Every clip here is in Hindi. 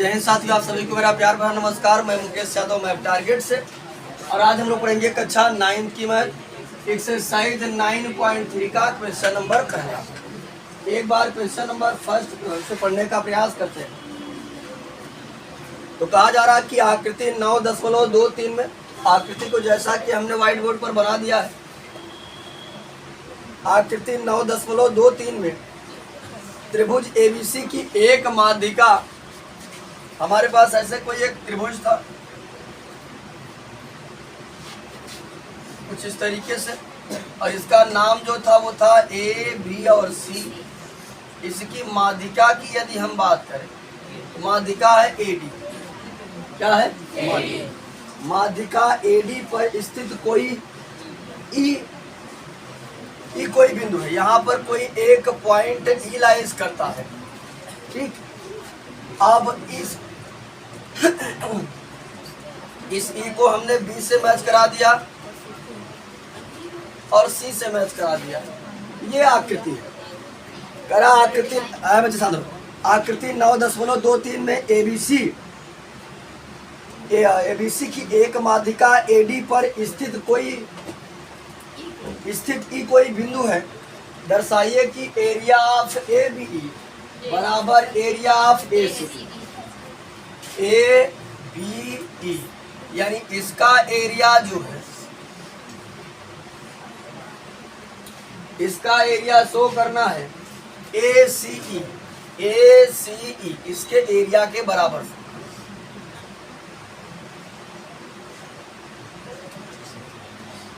जय हिंद साथियों, आप सभी को मेरा प्यार भरा नमस्कार। मैं मुकेश यादव, मैं टारगेट से। और आज हम लोग पढ़ेंगे कक्षा 9 की मैथ एक्सरसाइज 9.3 का क्वेश्चन नंबर पहला। एक बार क्वेश्चन नंबर फर्स्ट से पढ़ने का प्रयास करते हैं। तो कहा जा रहा है कि आकृति 9.23 में, आकृति को जैसा कि हमने व्हाइट बोर्ड पर बना दिया है, आकृति 9.23 में त्रिभुज एबीसी की एक माध्यिका, हमारे पास ऐसे कोई एक त्रिभुज था कुछ इस तरीके से, और इसका नाम जो था वो था ए, बी और सी। इसकी माध्यिका की यदि हम बात करें तो माध्यिका है एडी। क्या है? माध्यिका एडी पर स्थित कोई ई कोई बिंदु है। यहाँ पर कोई एक पॉइंट ई लाइज करता है। ठीक, अब इस ई को हमने बी से मैच करा दिया और सी से मैच करा दिया। ये आकृति है। करा आकृति आकृति 9.23 में एबीसी की एक माध्यिका एडी पर स्थित ई कोई बिंदु है। दर्शाइए कि एरिया ऑफ ए बी बराबर area of A C. A B E यानी इसका एरिया जो है, इसका एरिया शो करना है ए सी ई, इसके एरिया के बराबर।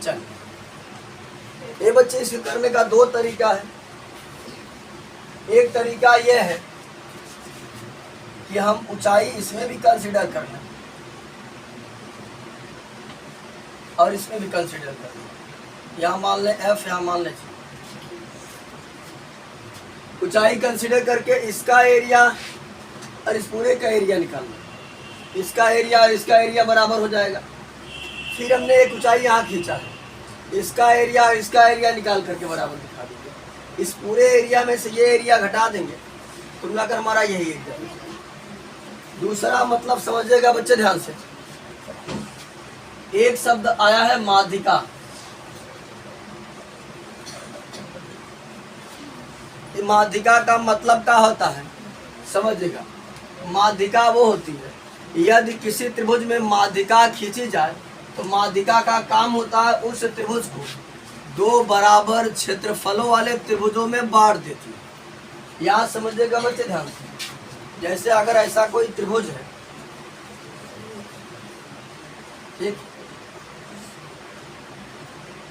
चल ये बच्चे इसे करने का दो तरीका है। एक तरीका यह है कि हम ऊंचाई इसमें भी कंसीडर कर लें और इसमें भी कंसीडर कर लें। यहाँ मान लें एफ, यहाँ मान लें ऊंचाई कंसीडर करके इसका एरिया और इस पूरे का एरिया निकालना। इसका एरिया और इसका एरिया बराबर हो जाएगा। फिर हमने एक ऊंचाई यहाँ खींचा है, इसका एरिया और इसका एरिया निकाल करके बराबर दिखा देंगे। इस पूरे एरिया में से ये एरिया घटा देंगे तो मिलाकर हमारा यही एरिया। दूसरा मतलब समझिएगा बच्चे ध्यान से, एक शब्द आया है माध्यिका। माध्यिका का मतलब क्या होता है समझिएगा। माध्यिका वो होती है यदि किसी त्रिभुज में माध्यिका खींची जाए तो माध्यिका का काम होता है उस त्रिभुज को दो बराबर क्षेत्रफलों वाले त्रिभुजों में बांट देती है। यहाँ समझिएगा बच्चे ध्यान से, जैसे अगर ऐसा कोई त्रिभुज है, ठीक,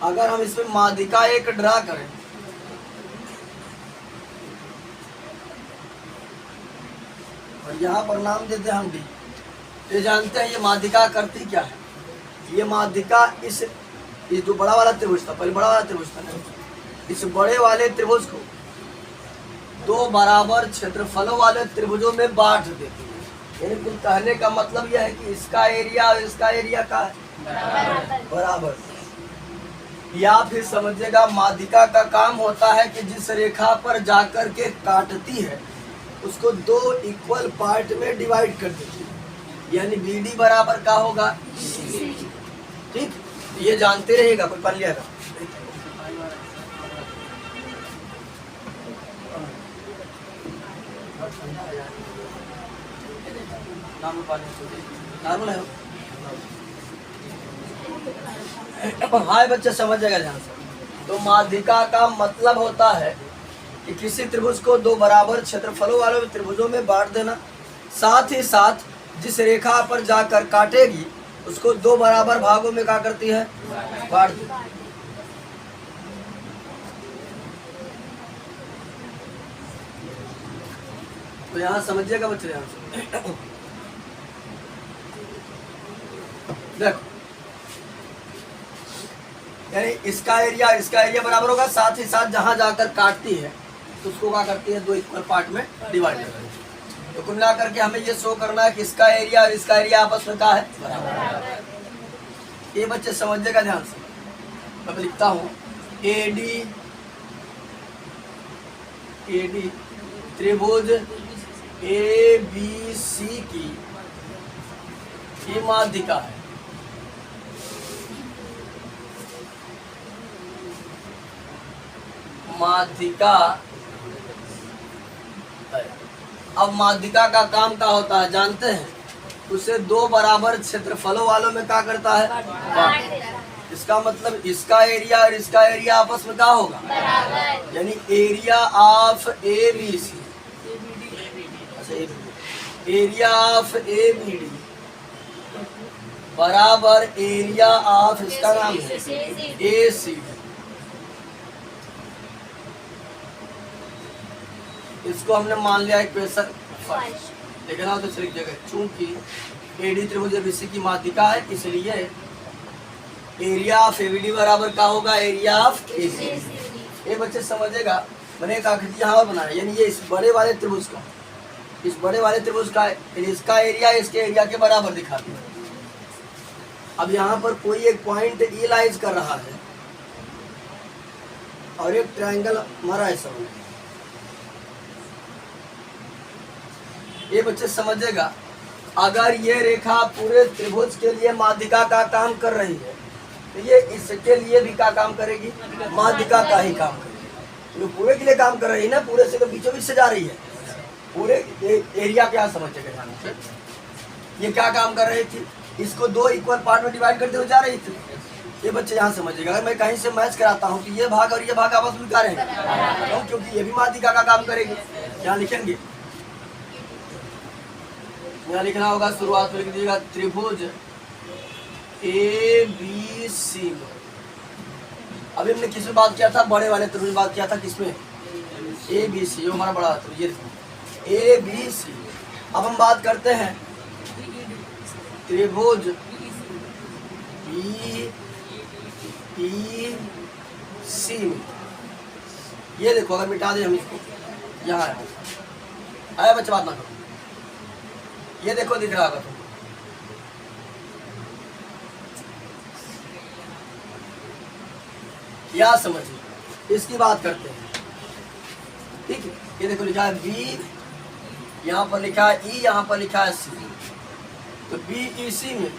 अगर हम इसमें माध्यिका एक ड्रा करें और यहाँ पर नाम देते हैं हम डी, ये जानते हैं ये माध्यिका करती क्या है। ये माध्यिका इस जो बड़ा वाला त्रिभुज था, पहले बड़ा वाला त्रिभुज था ना, इस बड़े वाले त्रिभुज को दो बराबर क्षेत्रफलों वाले त्रिभुजों में बांट देती है। यानी कुल कहने का मतलब यह है कि इसका एरिया और इसका एरिया का है बराबर। या फिर समझिएगा माध्यिका का काम होता है कि जिस रेखा पर जाकर के काटती है उसको दो इक्वल पार्ट में डिवाइड कर देती है। यानी बी डी बराबर का होगा। ठीक, ये जानते रहेगा, कोई पढ़ लिया नॉर्मल है। हाय बच्चे समझ जाएगा ध्यान से। तो माध्यिका का मतलब होता है कि किसी त्रिभुज को दो बराबर क्षेत्रफलों वाले त्रिभुजों में बांट देना, साथ ही साथ जिस रेखा पर जाकर काटेगी उसको दो बराबर भागों में क्या करती है, बांट देती है। तो यहाँ समझिएगा बच्चे ध्यान से। देखो यानी इसका एरिया बराबर होगा, साथ ही साथ जहां जाकर काटती है तो उसको क्या करती है, दो इक्वल पार्ट में डिवाइड करती है। तो कुल मिला करके हमें ये शो करना है कि इसका एरिया और इसका एरिया आपस में क्या है, बराबर। ये बच्चे समझिएगा ध्यान से। मैं लिखता हूँ एडी त्रिभुज ए बी सी की ये माध्यिका है। माध्यिका। अब माध्यिका का काम क्या होता है जानते हैं? उसे दो बराबर क्षेत्रफलों वालों में क्या करता है? बांट देता है। इसका मतलब इसका एरिया और इसका एरिया आपस में क्या होगा? यानी area of A B C, area of A B D बराबर एरिया ऑफ इसका नाम है ए सी डी। इसको हमने मान लिया इक्वेशन फर्स्ट, देखना हो तो सिर्फ जगह, चूंकि एडी त्रिभुज एबीसी की माध्यिका है इसलिए एरिया ऑफ एबीडी बराबर क्या होगा? Area of AC. ये बच्चे समझेगा। मैंने एक आकृति यहाँ और बनाया, यानी ये इस बड़े वाले त्रिभुज का, इस बड़े वाले त्रिभुज का इसका एरिया इसके एरिया के बराबर दिखा दिया। अब यहाँ पर कोई एक पॉइंट ई लाइज कर रहा है और एक ट्रायंगल हमारा ऐसा होगा। ये बच्चे समझेगा। अगर ये रेखा पूरे त्रिभुज के लिए माध्यिका का काम कर रही है तो ये इसके लिए भी क्या काम करेगी? माध्यिका का ही काम करेगी। तो पूरे के लिए काम कर रही है ना, पूरे से तो बीचों बीच से जा रही है। पूरे एरिया क्या समझेगा ध्यान से? ये क्या काम कर रही थी? इसको दो इक्वल पार्ट में डिवाइड करते हुए जा रही थी। ये बच्चे यहाँ समझेगा। अगर मैं कहीं से मैच कराता हूँ तो ये भाग और ये भाग आपस में क्या रहेंगे? क्योंकि ये भी माध्यिका का काम करेगी। यहाँ लिखेंगे, यहाँ लिखना होगा, शुरुआत में लिख दीजिएगा त्रिभुज ए बी सी में। अभी हमने किसमें बात किया था? बड़े वाले त्रिभुज बात किया था। किसमें? ए बी सी, जो हमारा बड़ा त्रिभुज ये ए बी सी। अब हम बात करते हैं त्रिभुज बी ई सी में। ये देखो, अगर मिटा दें हम इसको, यहाँ आया बच्चे, बात ना करो। ये देखो दिख रहा होगा तुमको, क्या समझिए? इसकी बात करते हैं, ठीक है। ये देखो लिखा है बी, यहाँ पर लिखा है ई, यहाँ पर लिखा है सी। तो बी ई सी में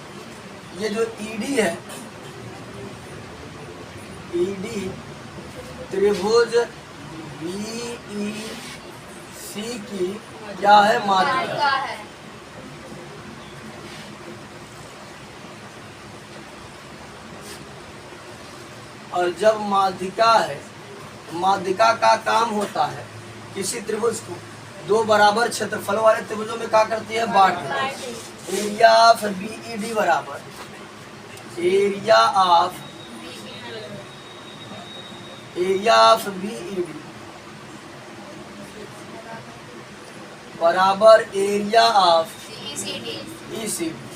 ये जो ईडी है, ईडी त्रिभुज बी ई सी की क्या है? माध्यिका है। और जब माध्यिका है, माध्यिका का काम होता है किसी त्रिभुज को दो बराबर क्षेत्रफल वाले त्रिभुजों में क्या करती है? बांट देती है। एरिया ऑफ बीईडी बराबर एरिया ऑफ बीईडी बराबर एरिया ऑफ ईसीडी।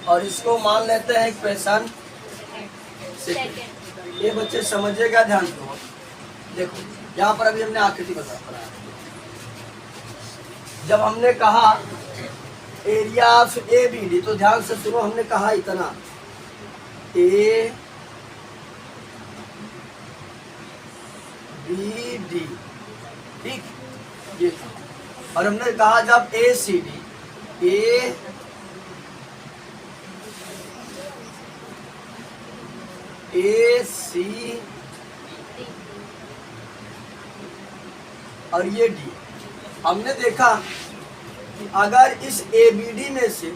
और इसको मान लेते हैं इक्वेशन सेकंड। ये बच्चे समझेगा, ध्यान दो। देखो यहाँ पर अभी हमने आकृति बनाया। जब हमने कहा area of A B D, तो ध्यान से सुनो, हमने कहा इतना ए बी डी, ठीक ये। और हमने कहा जब ए सी डी, ए सी और ये डी, हमने देखा कि अगर इस ए बी डी में से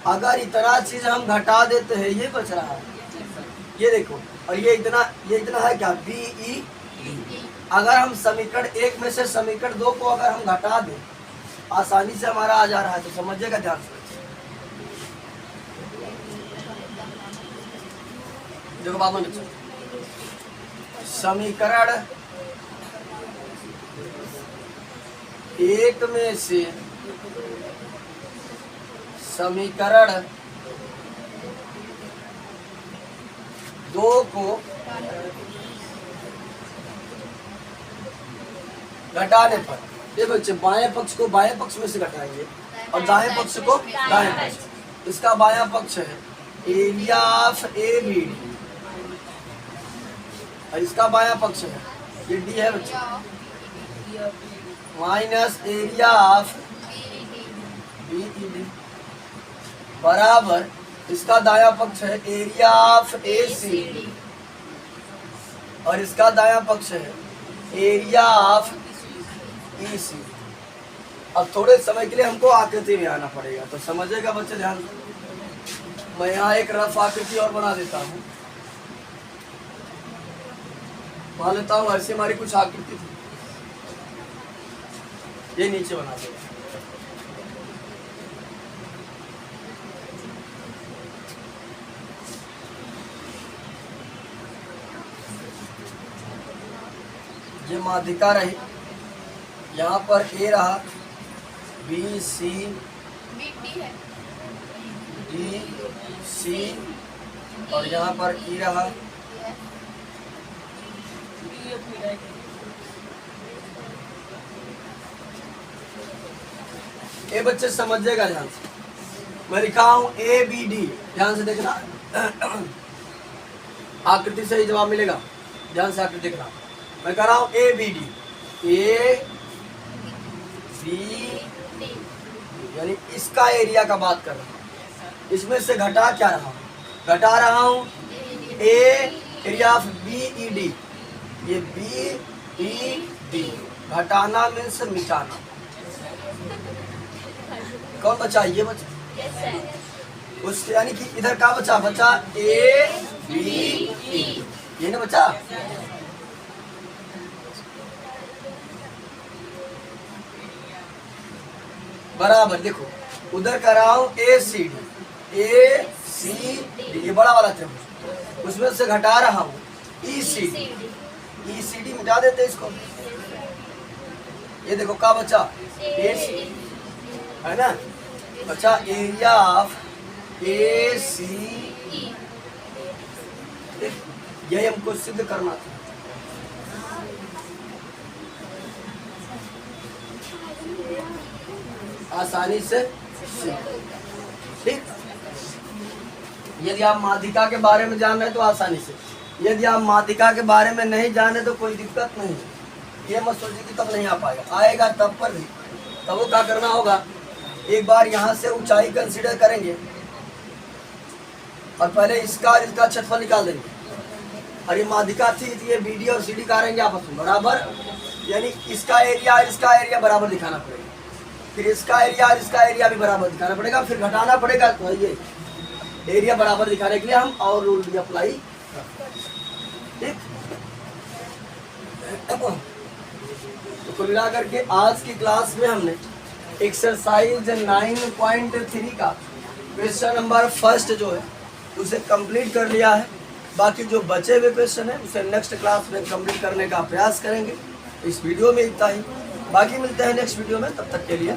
अगर इतना चीज हम घटा देते हैं, ये बच रहा है, ये देखो। और ये इतना है क्या? B E D. अगर हम समीकरण एक में से समीकरण दो को अगर हम घटा दें, आसानी से हमारा आ जा रहा है, तो समझिएगा ध्यान से। देखो बाबा ने समीकरण एक में से समीकरण दो को घटाने पर, देखो बच्चे, बाएं पक्ष को बाएं पक्ष में से घटाएंगे और दाएं पक्ष को दाएं पक्ष। इसका बायां पक्ष है area of A B D और इसका बायां पक्ष है ये डी है बच्चे। माइनस एरिया ऑफ BED बराबर इसका दाया पक्ष है एरिया ऑफ ACD और इसका दाया पक्ष है एरिया ऑफ ECD। अब थोड़े समय के लिए हमको आकृति में आना पड़ेगा, तो समझेगा बच्चे ध्यान से। मैं यहाँ एक रफ आकृति और बना देता हूँ, मान लेता हूँ ऐसे हमारी कुछ आकृति थी, ये नीचे बना देगा। ये माध्यिका रही, यहाँ पर ए रहा, BC DC और यहाँ पर E रहा, ये बच्चे समझिएगा ध्यान से। मैं लिखा हूं ABD, ध्यान से देखना, आकृति से ही जवाब मिलेगा, ध्यान से आकृति देखना। मैं कह रहा हूं ABD, ABD यानी इसका एरिया का बात कर रहा हूं। इसमें से घटा क्या रहा हूं? घटा रहा हूं एरिया ऑफ BED, ये BED घटाना मीन्स मिटाना। कौन बचा? ये बचा, उस यानी कि इधर का बचा ABE, ये ना बचा। बराबर देखो, उधर कर रहा हूं ACD, ये बड़ा वाला त्रिभुज, उसमें से घटा रहा हूं ECD मिटा देते इसको। ये देखो का बचा ACD, है ना, बचा एरिया ऑफ ACE। यही हमको सिद्ध करना था। आसानी से, ठीक। यदि आप माध्यिका के बारे में जान रहे तो आसानी से, यदि आप माध्यिका के बारे में नहीं जाने तो कोई दिक्कत नहीं है। ये मत सोचिए कि तब नहीं आ पाएगा, आएगा तब पर भी। तब वो क्या करना होगा, एक बार यहाँ से ऊंचाई कंसीडर करेंगे और पहले इसका क्षेत्रफल निकाल देंगे। और ये माध्यिका थी तो ये BD और CD का रहेंगे आपस में बराबर, यानी इसका एरिया बराबर दिखाना पड़ेगा, फिर इसका एरिया भी बराबर दिखाना पड़ेगा, फिर घटाना पड़ेगा। तो ये एरिया बराबर दिखाने के लिए हम और रूल भी अप्लाई, ठीक। तो कुल मिलाकर के आज की क्लास में हमने एक्सरसाइज 9.3 का क्वेश्चन नंबर फर्स्ट जो है उसे कंप्लीट कर लिया है। बाकी जो बचे हुए क्वेश्चन है उसे नेक्स्ट क्लास में कंप्लीट करने का प्रयास करेंगे। इस वीडियो में इतना ही, बाकी मिलते हैं नेक्स्ट वीडियो में, तब तक के लिए।